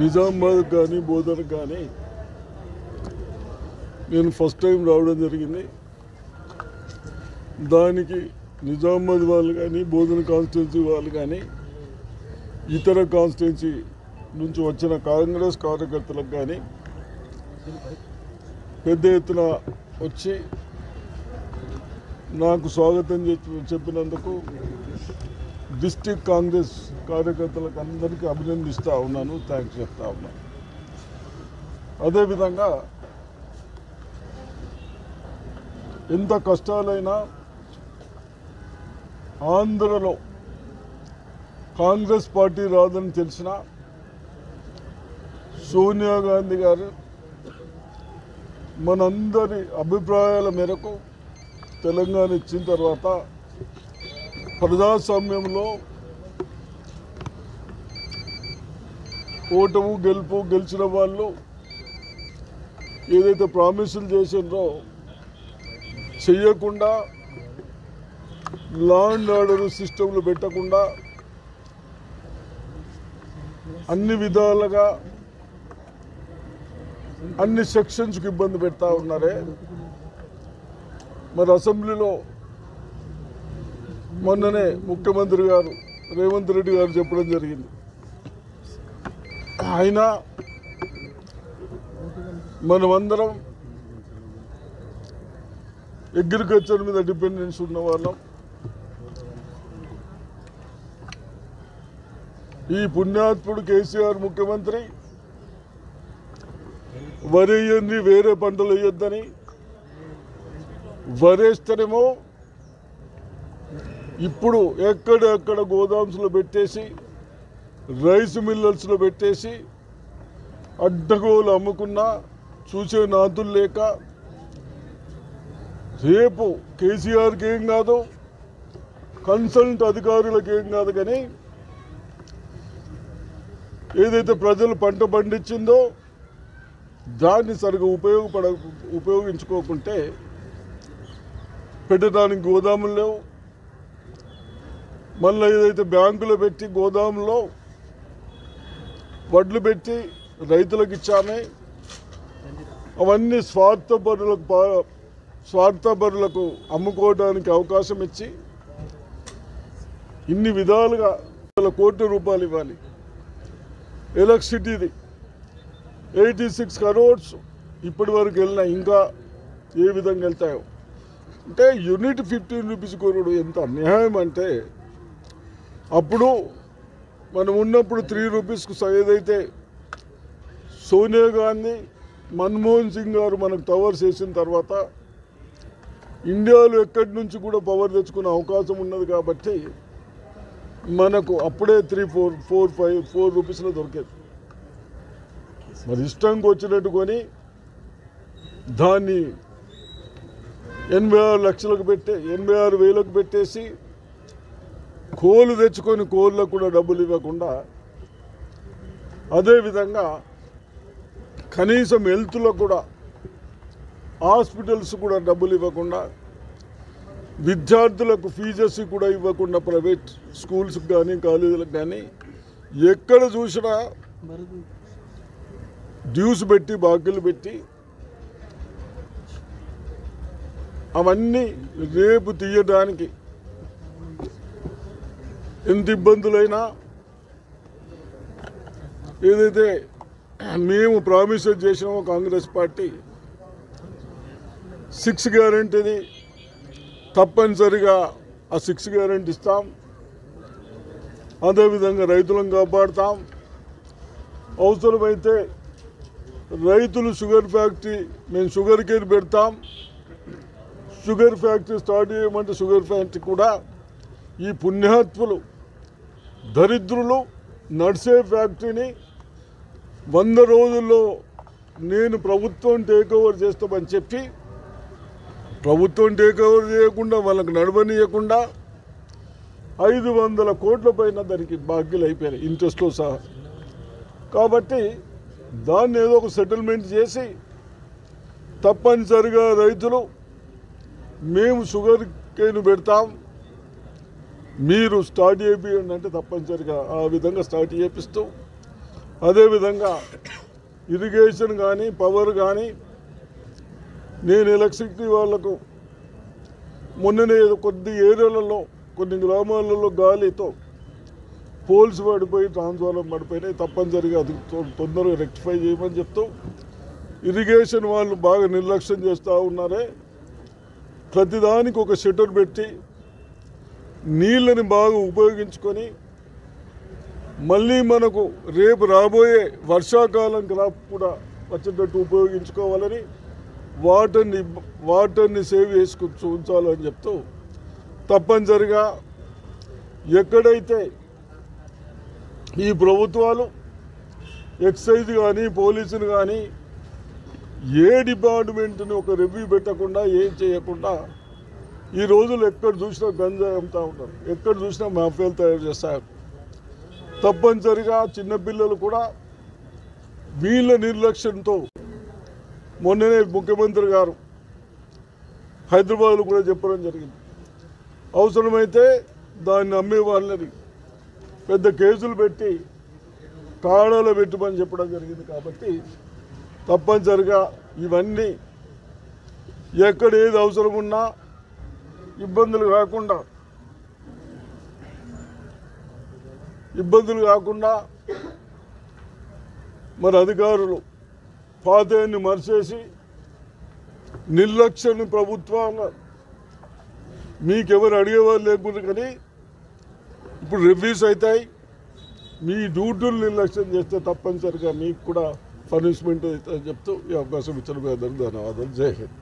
నిజామాబాద్ కానీ బోధన కానీ నేను ఫస్ట్ టైం రావడం జరిగింది. దానికి నిజామాబాద్ వాళ్ళు కానీ బోధన కాన్స్టిట్యున్సీ వాళ్ళు కానీ ఇతర కాన్స్టిట్యున్సీ నుంచి వచ్చిన కాంగ్రెస్ కార్యకర్తలకు కానీ పెద్ద ఎత్తున వచ్చి నాకు స్వాగతం చెప్పినందుకు డిస్ట్రిక్ట్ కాంగ్రెస్ కార్యకర్తలకు అందరికీ అభినందిస్తూ ఉన్నాను, థ్యాంక్స్ చెప్తా ఉన్నాను. అదేవిధంగా ఎంత కష్టాలైనా ఆంధ్రలో కాంగ్రెస్ పార్టీ రాదని తెలిసిన సోనియా గాంధీ గారు మనందరి అభిప్రాయాల మేరకు తెలంగాణ ఇచ్చిన తర్వాత ప్రజాస్వామ్యంలో ఓటము గెలిచిన వాళ్ళు ఏదైతే ప్రామిసులు చేసిండ్రో చెయ్యకుండా లా అండ్ ఆర్డర్ సిస్టంలు పెట్టకుండా అన్ని విధాలుగా అన్ని సెక్షన్స్కి ఇబ్బంది పెడతా ఉన్నారే. మరి అసెంబ్లీలో మొన్ననే ముఖ్యమంత్రి గారు రేవంత్ రెడ్డి గారు చెప్పడం జరిగింది. ఆయన మనమందరం అగ్రికల్చర్ మీద డిపెండెన్స్ ఉన్న వాళ్ళం. ఈ పుణ్యాత్ముడు కేసీఆర్ ముఖ్యమంత్రి వరి వేయండి వేరే పంటలు వేయొద్దని, వరేస్తేనేమో ఇప్పుడు ఎక్కడెక్కడ గోదామ్స్లో పెట్టేసి రైస్ మిల్లర్స్లో పెట్టేసి అడ్డగోలు అమ్ముకున్నా చూసే నాతులు లేక రేపు కేసీఆర్కి ఏం కాదు, కన్సల్ట్ అధికారులకు ఏం కాదు, కానీ ఏదైతే ప్రజలు పంట పండించిందో దాన్ని సరిగా ఉపయోగించుకోకుంటే పెట్టడానికి గోదాములు లేవు. మళ్ళీ ఏదైతే బ్యాంకులో పెట్టి గోదాములో వడ్లు పెట్టి రైతులకు ఇచ్చామే అవన్నీ స్వార్థపరులకు అమ్ముకోవడానికి అవకాశం ఇచ్చి ఇన్ని విధాలుగా కోట్ల రూపాయలు ఇవ్వాలి. ఎలక్ట్రిసిటీది 86 crores ఇప్పటి వరకు వెళ్ళినా ఇంకా ఏ విధంగా వెళ్తాయో. అంటే యూనిట్ 15 రూపీస్ కొనుడు ఎంత అన్యాయం అంటే, అప్పుడు మనం ఉన్నప్పుడు 3 రూపీస్కు ఏదైతే సోనియా గాంధీ మన్మోహన్ సింగ్ గారు మనకు టవర్స్ వేసిన తర్వాత ఇండియాలో ఎక్కడి నుంచి కూడా పవర్ తెచ్చుకునే అవకాశం ఉన్నది కాబట్టి మనకు అప్పుడే 4 రూపీస్లో దొరికేది. మరి ఇష్టంకి వచ్చినట్టు కొని దాన్ని 86,00,000లకు పెట్టేసి కోళ్ళు తెచ్చుకొని కోళ్ళకు కూడా డబ్బులు ఇవ్వకుండా, అదేవిధంగా కనీసం హెల్త్లో కూడా హాస్పిటల్స్ కూడా డబ్బులు ఇవ్వకుండా, విద్యార్థులకు ఫీజెస్ కూడా ఇవ్వకుండా ప్రైవేట్ స్కూల్స్కి కానీ కాలేజీలకు కానీ ఎక్కడ చూసినా డ్యూస్ పెట్టి బాకీలు పెట్టి అవన్నీ రేపు తీయడానికి ఎంత ఇబ్బందులైనా ఏదైతే మేము ప్రామిస్ చేసినామో కాంగ్రెస్ పార్టీ 6 గ్యారెంటీది తప్పనిసరిగా ఆ 6 గ్యారెంటీ ఇస్తాం. అదేవిధంగా రైతులను కాపాడుతాం. అవసరమైతే రైతులు షుగర్ ఫ్యాక్టరీ మేము షుగర్ కేర్ పెడతాం. షుగర్ ఫ్యాక్టరీ స్టార్ట్ చేయమంటే షుగర్ ఫ్యాక్టరీ కూడా ఈ పుణ్యాత్ములు దరిద్రులు నడిసే ఫ్యాక్టరీని 100 రోజుల్లో నేను ప్రభుత్వం టేక్ ఓవర్ చేస్తామని చెప్పి ప్రభుత్వం టేక్ ఓవర్ చేయకుండా వాళ్ళకి నడవనీయకుండా 500 కోట్ల పైన దానికి బాకీలు అయిపోయినాయి ఇంట్రెస్ట్తో సహా. కాబట్టి దాన్ని ఏదో ఒక సెటిల్మెంట్ చేసి తప్పనిసరిగా రైతులు మేము షుగర్ కేన్ పెడతాం మీరు స్టార్ట్ చేయండి అంటే తప్పనిసరిగా ఆ విధంగా స్టార్ట్ చేపిస్తూ అదేవిధంగా ఇరిగేషన్ కానీ పవర్ కానీ నేను ఎలక్ట్రిసిటీ వాళ్లకు మొన్ననే కొద్ది ఏరియాలలో కొన్ని గ్రామాలలో గాలితో పోల్స్ పడిపోయి ట్రాన్స్ఫార్మర్ పడిపోయినాయి. తప్పనిసరిగా అది తొందరగా రెక్టిఫై చేయమని చెప్తూ ఇరిగేషన్ వాళ్ళు బాగా నిర్లక్ష్యం చేస్తూ ఉన్నారే. ప్రతిదానికి ఒక షట్టర్ పెట్టి నీళ్ళని బాగా ఉపయోగించుకొని మళ్ళీ మనకు రేపు రాబోయే వర్షాకాలం క్రాప్ కూడా వచ్చేటట్టు ఉపయోగించుకోవాలని వాటర్ని సేవ్ చేసుకుని ఉంచాలని చెప్తూ తప్పనిసరిగా ఎక్కడైతే ఈ ప్రభుత్వాలు ఎక్సైజ్ కానీ పోలీసులు కానీ ఏ డిపార్ట్మెంట్ని ఒక రివ్యూ పెట్టకుండా ఏం చేయకుండా ఈ రోజులు ఎక్కడ చూసినా గంజాయి అమ్ముతూ ఉంటారు, ఎక్కడ చూసినా మాఫియాలు తయారు చేస్తారు. తప్పనిసరిగా చిన్నపిల్లలు కూడా వీళ్ళ నిర్లక్ష్యంతో మొన్ననే ముఖ్యమంత్రి గారు హైదరాబాద్లో కూడా చెప్పడం జరిగింది. అవసరమైతే దాన్ని అమ్మే వాళ్ళని పెద్ద కేసులు పెట్టి తాళాలు పెట్టమని చెప్పడం జరిగింది. కాబట్టి తప్పనిసరిగా ఇవన్నీ ఎక్కడ ఏది అవసరం ఉన్నా ఇబ్బందులు కాకుండా మరి అధికారులు పాతయాన్ని మరిచేసి నిర్లక్ష్యాన్ని ప్రభుత్వాలు మీకెవరు అడిగేవాళ్ళు లేకుండా కానీ ఇప్పుడు రివ్యూస్ అవుతాయి. మీ డ్యూటీలు నిర్లక్ష్యం చేస్తే తప్పనిసరిగా మీకు కూడా పనిష్మెంట్ అవుతుందని చెప్తూ ఈ అవకాశం ఇచ్చిన మీ అందరికీ ధన్యవాదాలు. జై హింద్.